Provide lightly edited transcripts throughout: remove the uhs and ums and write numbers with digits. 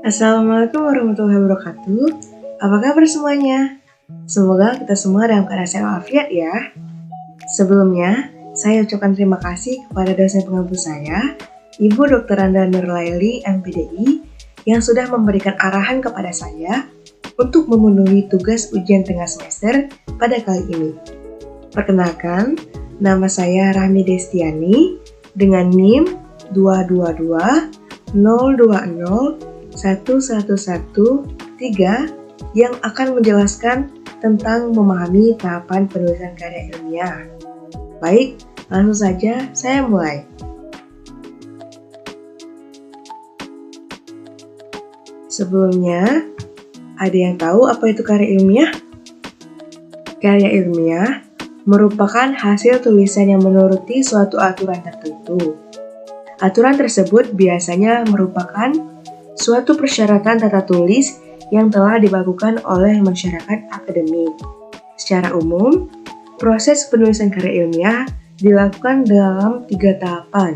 Assalamualaikum warahmatullahi wabarakatuh. Apa kabar semuanya? Semoga kita semua dalam keadaan sehat walafiat ya. Sebelumnya, saya ucapkan terima kasih kepada dosen pengampu saya, Ibu Dr. Anda Nurlaili, MPDI, yang sudah memberikan arahan kepada saya untuk memenuhi tugas ujian tengah semester pada kali ini. Perkenalkan, nama saya Rahmi Destiani dengan NIM 222 020 1113 yang akan menjelaskan tentang memahami tahapan penulisan karya ilmiah. Baik, langsung saja saya mulai. Sebelumnya, ada yang tahu apa itu karya ilmiah? Karya ilmiah merupakan hasil tulisan yang menuruti suatu aturan tertentu. Aturan tersebut biasanya merupakan suatu persyaratan tata tulis yang telah dibakukan oleh masyarakat akademik. Secara umum, proses penulisan karya ilmiah dilakukan dalam 3 tahapan,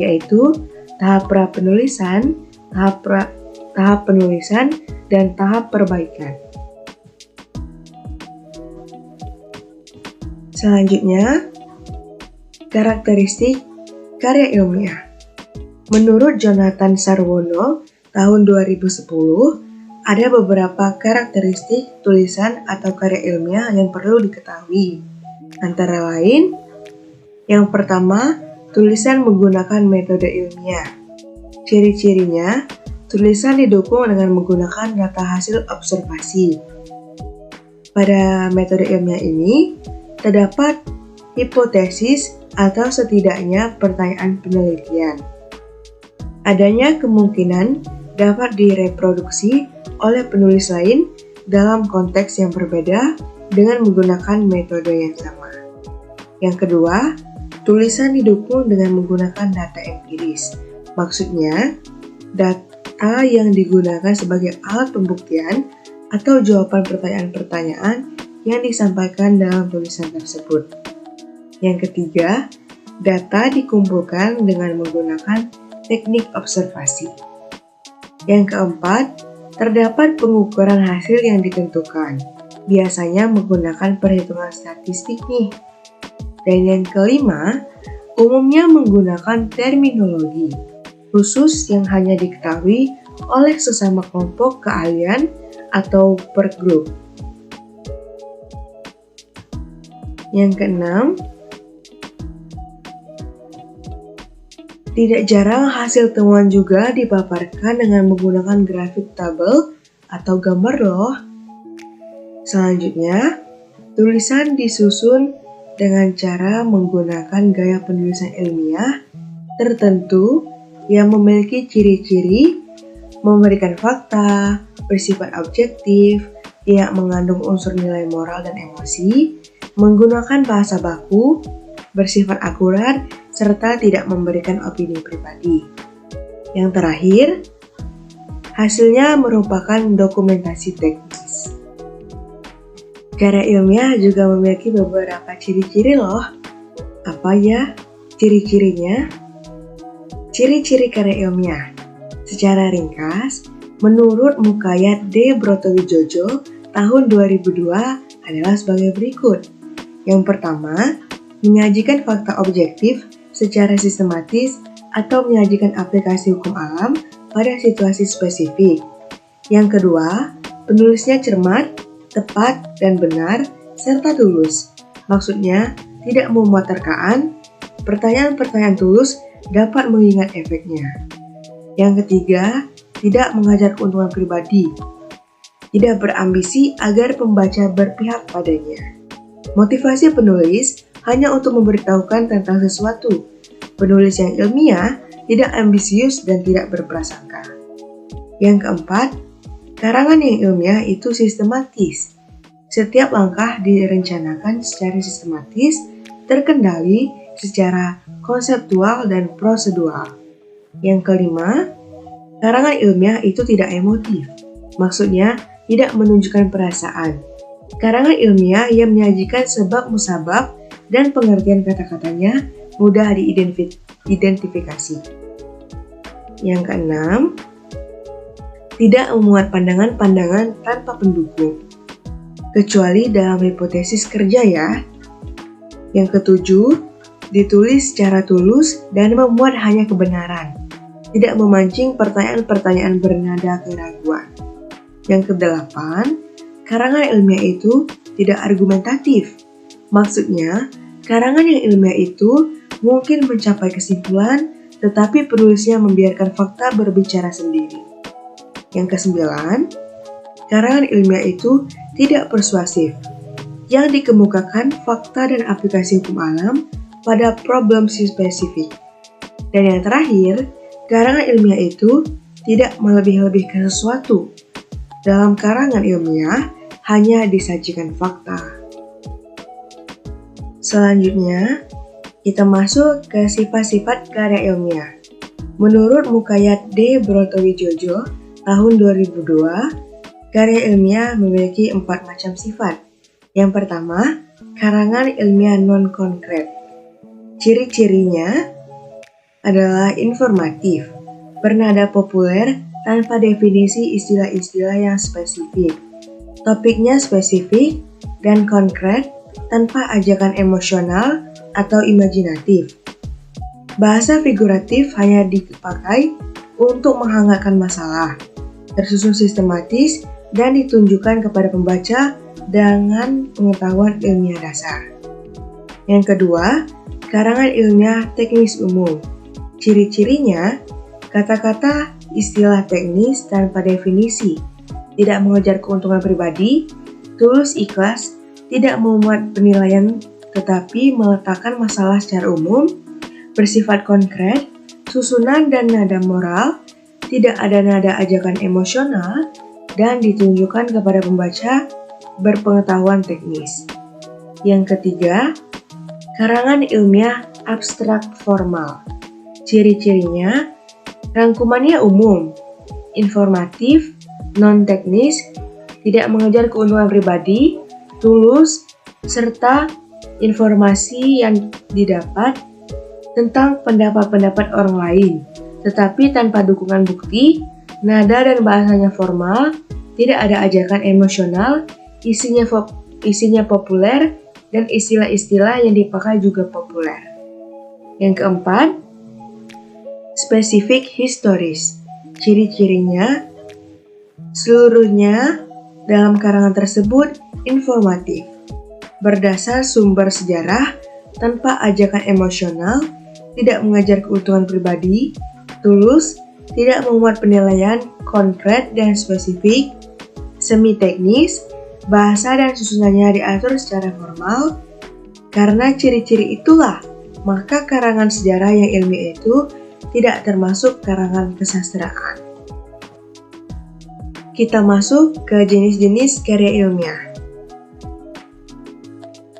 yaitu tahap pra-penulisan, tahap penulisan, dan tahap perbaikan. Selanjutnya, karakteristik karya ilmiah. Menurut Jonathan Sarwono, tahun 2010, ada beberapa karakteristik tulisan atau karya ilmiah yang perlu diketahui. Antara lain, yang pertama, tulisan menggunakan metode ilmiah. Ciri-cirinya, tulisan didukung dengan menggunakan data hasil observasi. Pada metode ilmiah ini, terdapat hipotesis atau setidaknya pertanyaan penelitian. Adanya kemungkinan dapat direproduksi oleh penulis lain dalam konteks yang berbeda dengan menggunakan metode yang sama. Yang kedua, tulisan didukung dengan menggunakan data empiris. Maksudnya, data yang digunakan sebagai alat pembuktian atau jawaban pertanyaan-pertanyaan yang disampaikan dalam tulisan tersebut. Yang ketiga, data dikumpulkan dengan menggunakan teknik observasi. Yang keempat, terdapat pengukuran hasil yang ditentukan, biasanya menggunakan perhitungan statistik nih. Dan yang kelima, umumnya menggunakan terminologi khusus yang hanya diketahui oleh sesama kelompok keahlian atau per grup. Yang keenam, tidak jarang hasil temuan juga dipaparkan dengan menggunakan grafik tabel atau gambar loh. Selanjutnya, tulisan disusun dengan cara menggunakan gaya penulisan ilmiah tertentu yang memiliki ciri-ciri memberikan fakta, bersifat objektif, tidak mengandung unsur nilai moral dan emosi, menggunakan bahasa baku, bersifat akurat, serta tidak memberikan opini pribadi. Yang terakhir, hasilnya merupakan dokumentasi teknis. Karya ilmiah juga memiliki beberapa ciri-ciri loh. Apa ya ciri-cirinya? Ciri-ciri karya ilmiah. Secara ringkas, menurut Mukayat D. Brotowijojo tahun 2002 adalah sebagai berikut. Yang pertama, menyajikan fakta objektif secara sistematis atau menyajikan aplikasi hukum alam pada situasi spesifik. Yang kedua, penulisnya cermat, tepat, dan benar, serta tulus. Maksudnya, tidak memuat terkaan, pertanyaan-pertanyaan tulus dapat mengingat efeknya. Yang ketiga, tidak mengajar keuntungan pribadi, tidak berambisi agar pembaca berpihak padanya. Motivasi penulis hanya untuk memberitahukan tentang sesuatu. Penulis yang ilmiah tidak ambisius dan tidak berprasangka. Yang keempat, karangan yang ilmiah itu sistematis. Setiap langkah direncanakan secara sistematis, terkendali secara konseptual dan prosedural. Yang kelima, karangan ilmiah itu tidak emotif. Maksudnya, tidak menunjukkan perasaan. Karangan ilmiah yang menyajikan sebab musabab dan pengertian kata-katanya mudah diidentifikasi. Yang keenam, tidak memuat pandangan-pandangan tanpa pendukung, kecuali dalam hipotesis kerja ya. Yang ketujuh, ditulis secara tulus dan memuat hanya kebenaran, tidak memancing pertanyaan-pertanyaan bernada keraguan. Yang kedelapan, karangan ilmiah itu tidak argumentatif. Maksudnya, karangan yang ilmiah itu mungkin mencapai kesimpulan, tetapi penulisnya membiarkan fakta berbicara sendiri. Yang kesembilan, karangan ilmiah itu tidak persuasif, yang dikemukakan fakta dan aplikasi hukum alam pada problem spesifik. Dan yang terakhir, karangan ilmiah itu tidak melebih-lebihkan sesuatu. Dalam karangan ilmiah, hanya disajikan fakta. Selanjutnya, kita masuk ke sifat-sifat karya ilmiah. Menurut Mukayat D. Brotowijojo tahun 2002, karya ilmiah memiliki 4 macam sifat. Yang pertama, karangan ilmiah non-konkret. Ciri-cirinya adalah informatif, bernada populer tanpa definisi istilah-istilah yang spesifik. Topiknya spesifik dan konkret tanpa ajakan emosional atau imajinatif. Bahasa figuratif hanya dipakai untuk menghangatkan masalah, tersusun sistematis dan ditunjukkan kepada pembaca dengan pengetahuan ilmiah dasar. Yang kedua, karangan ilmiah teknis umum. Ciri-cirinya, kata-kata istilah teknis tanpa definisi, tidak mengejar keuntungan pribadi, tulus ikhlas, tidak memuat penilaian tetapi meletakkan masalah secara umum, bersifat konkret, susunan dan nada moral, tidak ada nada ajakan emosional, dan ditunjukkan kepada pembaca berpengetahuan teknis. Yang ketiga, karangan ilmiah abstrak formal. Ciri-cirinya, rangkumannya umum, informatif, non-teknis, tidak mengejar keuntungan pribadi, tulus, serta informasi yang didapat tentang pendapat-pendapat orang lain, tetapi tanpa dukungan bukti, nada dan bahasanya formal, tidak ada ajakan emosional, isinya populer, dan istilah-istilah yang dipakai juga populer. Yang keempat, spesifik historis. Ciri-cirinya, seluruhnya dalam karangan tersebut informatif, berdasar sumber sejarah, tanpa ajakan emosional, tidak mengejar keuntungan pribadi, tulus, tidak memuat penilaian konkret dan spesifik, semi-teknis, bahasa dan susunannya diatur secara formal. Karena ciri-ciri itulah, maka karangan sejarah yang ilmiah itu tidak termasuk karangan kesastraan. Kita masuk ke jenis-jenis karya ilmiah.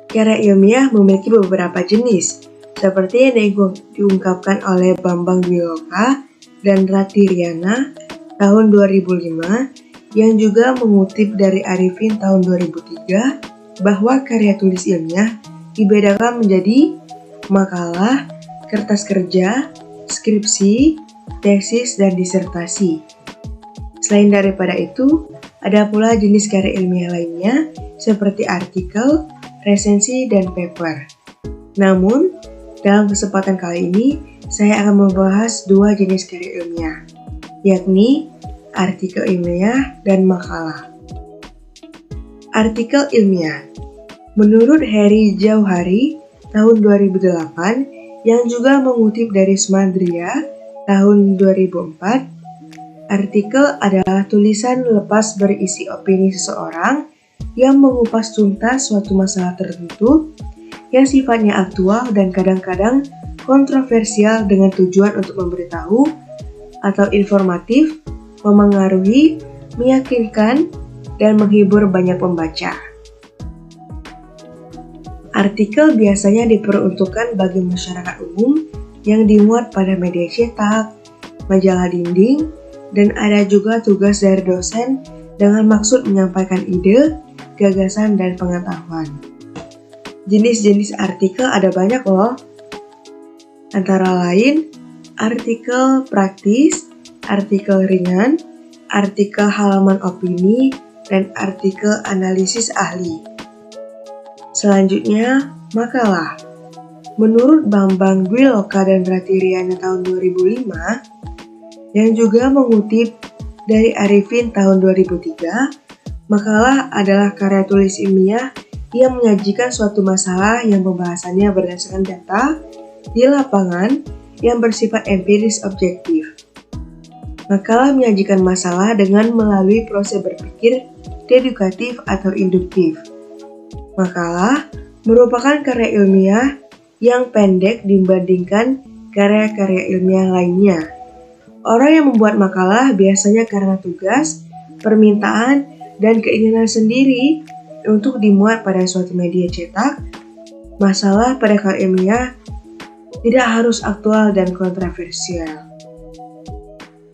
Karya ilmiah memiliki beberapa jenis, seperti yang diungkapkan oleh Bambang Dwiloka dan Rati Riana tahun 2005, yang juga mengutip dari Arifin tahun 2003, bahwa karya tulis ilmiah dibedakan menjadi makalah, kertas kerja, skripsi, tesis, dan disertasi. Selain daripada itu, ada pula jenis karya ilmiah lainnya seperti artikel, resensi, dan paper. Namun, dalam kesempatan kali ini, saya akan membahas 2 jenis karya ilmiah, yakni artikel ilmiah dan makalah. Artikel ilmiah. Menurut Heri Jauhari tahun 2008, yang juga mengutip dari Smadria tahun 2004, artikel adalah tulisan lepas berisi opini seseorang yang mengupas tuntas suatu masalah tertentu yang sifatnya aktual dan kadang-kadang kontroversial dengan tujuan untuk memberitahu atau informatif, memengaruhi, meyakinkan, dan menghibur banyak pembaca. Artikel biasanya diperuntukkan bagi masyarakat umum yang dimuat pada media cetak, majalah dinding, dan ada juga tugas dari dosen dengan maksud menyampaikan ide, gagasan, dan pengetahuan. Jenis-jenis artikel ada banyak loh, antara lain artikel praktis, artikel ringan, artikel halaman opini, dan artikel analisis ahli. Selanjutnya, makalah. Menurut Bambang Dwiloka dan Rati Riana tahun 2005, yang juga mengutip dari Arifin tahun 2003, makalah adalah karya tulis ilmiah yang menyajikan suatu masalah yang pembahasannya berdasarkan data di lapangan yang bersifat empiris objektif. Makalah menyajikan masalah dengan melalui proses berpikir dedukatif atau induktif. Makalah merupakan karya ilmiah yang pendek dibandingkan karya-karya ilmiah lainnya. Orang yang membuat makalah biasanya karena tugas, permintaan, dan keinginan sendiri untuk dimuat pada suatu media cetak. Masalah pada karya ilmiah tidak harus aktual dan kontroversial.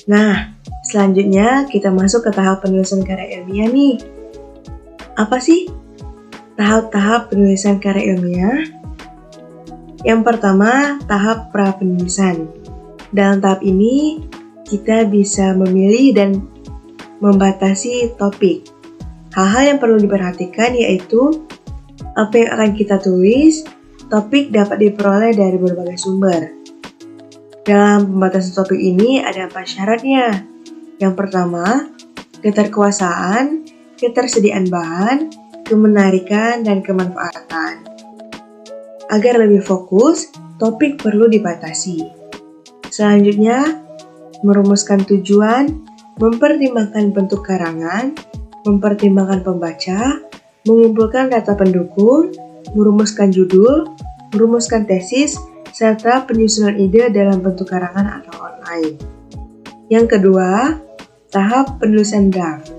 Nah, selanjutnya kita masuk ke tahap penulisan karya ilmiah nih. Apa sih tahap-tahap penulisan karya ilmiah? Yang pertama, tahap pra-penulisan. Dalam tahap ini, kita bisa memilih dan membatasi topik. Hal-hal yang perlu diperhatikan yaitu apa yang akan kita tulis. Topik dapat diperoleh dari berbagai sumber. Dalam pembatasan topik ini ada 4 syaratnya. Yang pertama, keterkuasaan, ketersediaan bahan, kemenarikan, dan kemanfaatan. Agar lebih fokus, topik perlu dibatasi. Selanjutnya, merumuskan tujuan, mempertimbangkan bentuk karangan, mempertimbangkan pembaca, mengumpulkan data pendukung, merumuskan judul, merumuskan tesis, serta penyusunan ide dalam bentuk karangan atau online. Yang kedua, tahap penulisan draft.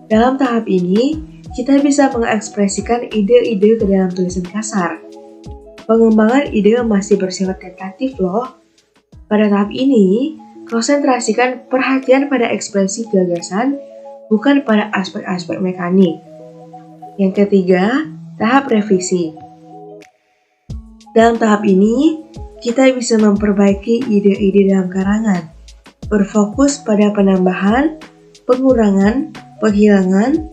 Dalam tahap ini, kita bisa mengekspresikan ide-ide ke dalam tulisan kasar. Pengembangan ide masih bersifat tentatif loh. Pada tahap ini, konsentrasikan perhatian pada ekspresi gagasan, bukan pada aspek-aspek mekanik. Yang ketiga, tahap revisi. Dalam tahap ini, kita bisa memperbaiki ide-ide dalam karangan, berfokus pada penambahan, pengurangan, penghilangan,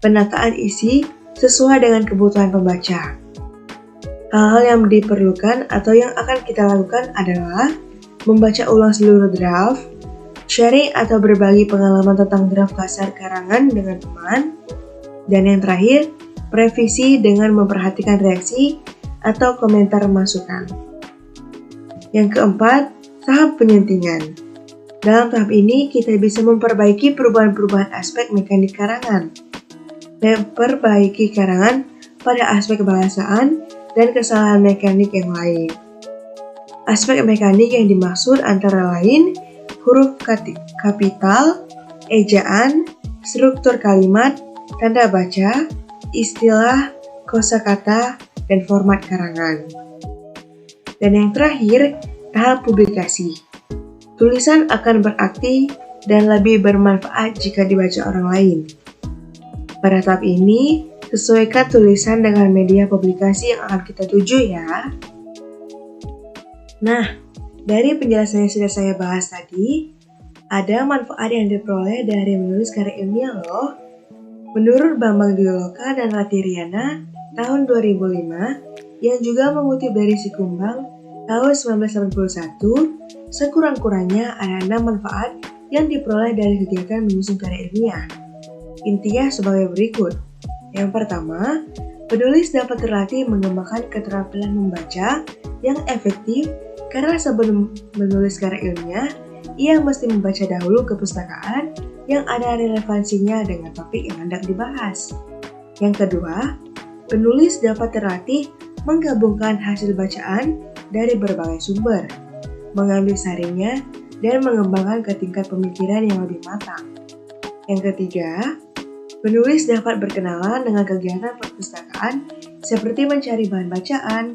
penataan isi sesuai dengan kebutuhan pembaca. Hal-hal yang diperlukan atau yang akan kita lakukan adalah membaca ulang seluruh draft, sharing atau berbagi pengalaman tentang draft kasar karangan dengan teman, dan yang terakhir, revisi dengan memperhatikan reaksi atau komentar masukan. Yang keempat, tahap penyentingan. Dalam tahap ini, kita bisa memperbaiki perubahan-perubahan aspek mekanik karangan, memperbaiki karangan pada aspek bahasaan, dan kesalahan mekanik yang lain. Aspek mekanik yang dimaksud antara lain huruf kapital, ejaan, struktur kalimat, tanda baca, istilah, kosakata, dan format karangan. Dan yang terakhir, tahap publikasi. Tulisan akan berarti dan lebih bermanfaat jika dibaca orang lain. Pada tahap ini, sesuaikan tulisan dengan media publikasi yang akan kita tuju ya. Nah, dari penjelasan yang sudah saya bahas tadi, ada manfaat yang diperoleh dari menulis karya ilmiah loh. Menurut Bambang Dwiloka dan Rati Riana tahun 2005, yang juga mengutip dari Sikumbang tahun 1981, sekurang-kurangnya ada 6 manfaat yang diperoleh dari kegiatan menyusun karya ilmiah. Intinya sebagai berikut. Yang pertama, penulis dapat terlatih mengembangkan keterampilan membaca yang efektif karena sebelum menulis karya ilmiah, ia mesti membaca dahulu kepustakaan yang ada relevansinya dengan topik yang hendak dibahas. Yang kedua, penulis dapat terlatih menggabungkan hasil bacaan dari berbagai sumber, mengambil sarinya, dan mengembangkan ke tingkat pemikiran yang lebih matang. Yang ketiga, penulis dapat berkenalan dengan kegiatan perpustakaan seperti mencari bahan bacaan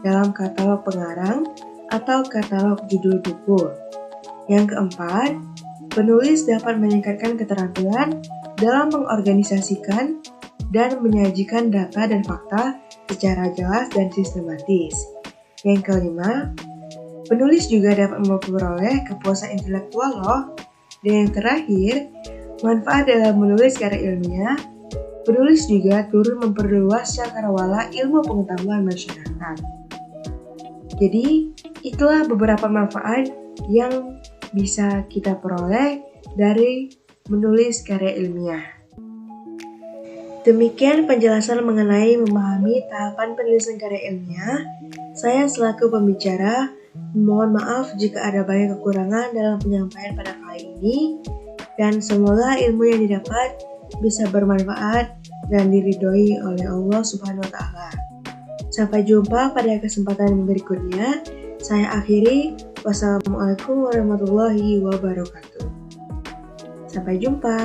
dalam katalog pengarang atau katalog judul buku. Yang keempat, penulis dapat meningkatkan keterampilan dalam mengorganisasikan dan menyajikan data dan fakta secara jelas dan sistematis. Yang kelima, penulis juga dapat memperoleh kepuasan intelektual loh. Dan yang terakhir, Manfaat dalam menulis karya ilmiah, penulis juga turut memperluas cakrawala ilmu pengetahuan masyarakat. Jadi, itulah beberapa manfaat yang bisa kita peroleh dari menulis karya ilmiah. Demikian penjelasan mengenai memahami tahapan penulisan karya ilmiah. Saya selaku pembicara, mohon maaf jika ada banyak kekurangan dalam penyampaian pada kali ini, dan semoga ilmu yang didapat bisa bermanfaat dan diridhoi oleh Allah Subhanahu wa Ta'ala. Sampai jumpa pada kesempatan berikutnya. Saya akhiri. Wassalamualaikum warahmatullahi wabarakatuh. Sampai jumpa.